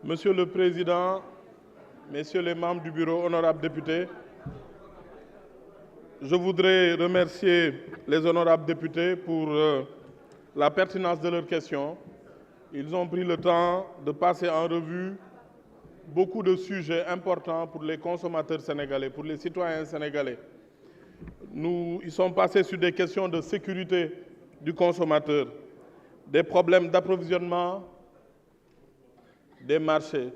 Monsieur le Président, Messieurs les membres du bureau, honorables députés, je voudrais remercier les honorables députés pour la pertinence de leurs questions. Ils ont pris le temps de passer en revue beaucoup de sujets importants pour les consommateurs sénégalais, pour les citoyens sénégalais. Ils sont passés sur des questions de sécurité du consommateur, des problèmes d'approvisionnement des marchés,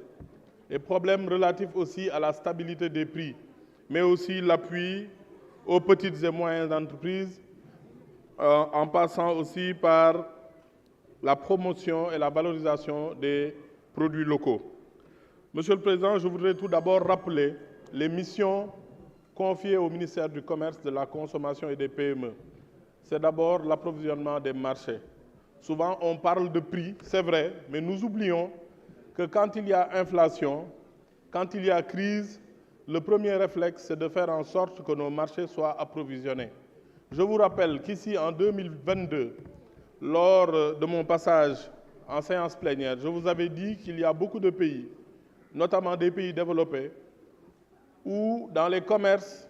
des problèmes relatifs aussi à la stabilité des prix, mais aussi l'appui aux petites et moyennes entreprises, en passant aussi par la promotion et la valorisation des produits locaux. Monsieur le Président, je voudrais tout d'abord rappeler les missions confiées au ministère du Commerce, de la Consommation et des PME. C'est d'abord l'approvisionnement des marchés. Souvent, on parle de prix, c'est vrai, mais nous oublions que quand il y a inflation, quand il y a crise, le premier réflexe, c'est de faire en sorte que nos marchés soient approvisionnés. Je vous rappelle qu'ici, en 2022, lors de mon passage en séance plénière, je vous avais dit qu'il y a beaucoup de pays, notamment des pays développés, où dans les commerces,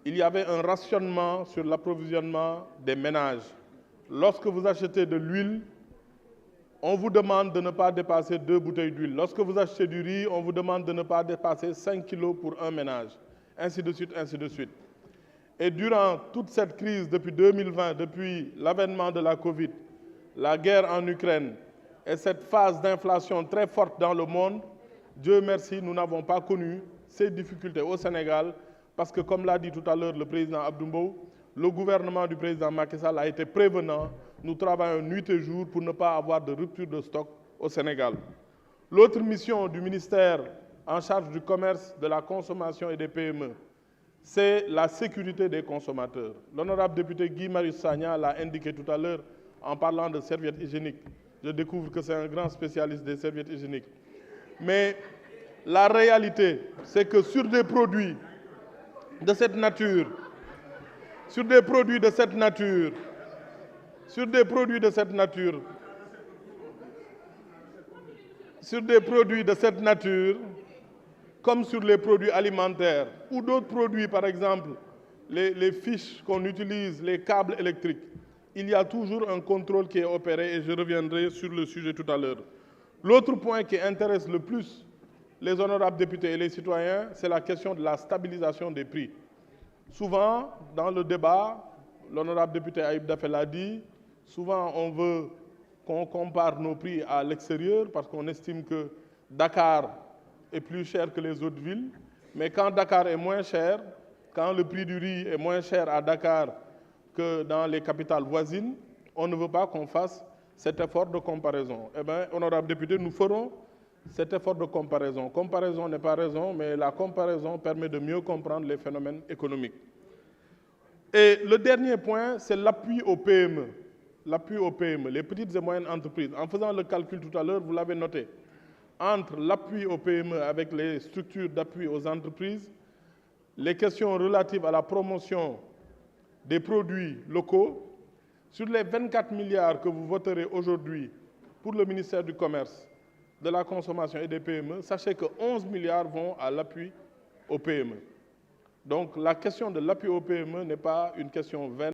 il y avait un rationnement sur l'approvisionnement des ménages. Lorsque vous achetez de l'huile, on vous demande de ne pas dépasser 2 bouteilles d'huile. Lorsque vous achetez du riz, on vous demande de ne pas dépasser 5 kilos pour un ménage. Ainsi de suite, ainsi de suite. Et durant toute cette crise, depuis 2020, depuis l'avènement de la Covid, la guerre en Ukraine et cette phase d'inflation très forte dans le monde, Dieu merci, nous n'avons pas connu ces difficultés au Sénégal parce que, comme l'a dit tout à l'heure le président Abdou Mbow, le gouvernement du président Macky Sall a été prévenant. Nous travaillons nuit et jour pour ne pas avoir de rupture de stock au Sénégal. L'autre mission du ministère en charge du commerce, de la consommation et des PME, c'est la sécurité des consommateurs. L'honorable député Guy Marius Sagna l'a indiqué tout à l'heure en parlant de serviettes hygiéniques. Je découvre que c'est un grand spécialiste des serviettes hygiéniques. Mais la réalité, c'est que sur des produits de cette nature, comme sur les produits alimentaires ou d'autres produits, par exemple, les fiches qu'on utilise, les câbles électriques, il y a toujours un contrôle qui est opéré et je reviendrai sur le sujet tout à l'heure. L'autre point qui intéresse le plus les honorables députés et les citoyens, c'est la question de la stabilisation des prix. Souvent, dans le débat, l'honorable député Aïb Dafé l'a dit, souvent on veut qu'on compare nos prix à l'extérieur parce qu'on estime que Dakar est plus cher que les autres villes. Mais quand Dakar est moins cher, quand le prix du riz est moins cher à Dakar que dans les capitales voisines, on ne veut pas qu'on fasse cet effort de comparaison. Eh bien, honorable député, nous ferons cet effort de comparaison. Comparaison n'est pas raison, mais la comparaison permet de mieux comprendre les phénomènes économiques. Et le dernier point, c'est l'appui aux PME. L'appui aux PME, les petites et moyennes entreprises. En faisant le calcul tout à l'heure, vous l'avez noté, entre l'appui aux PME avec les structures d'appui aux entreprises, les questions relatives à la promotion des produits locaux, sur les 24 milliards que vous voterez aujourd'hui pour le ministère du Commerce, de la Consommation et des PME, sachez que 11 milliards vont à l'appui aux PME. Donc la question de l'appui aux PME n'est pas une question vaine.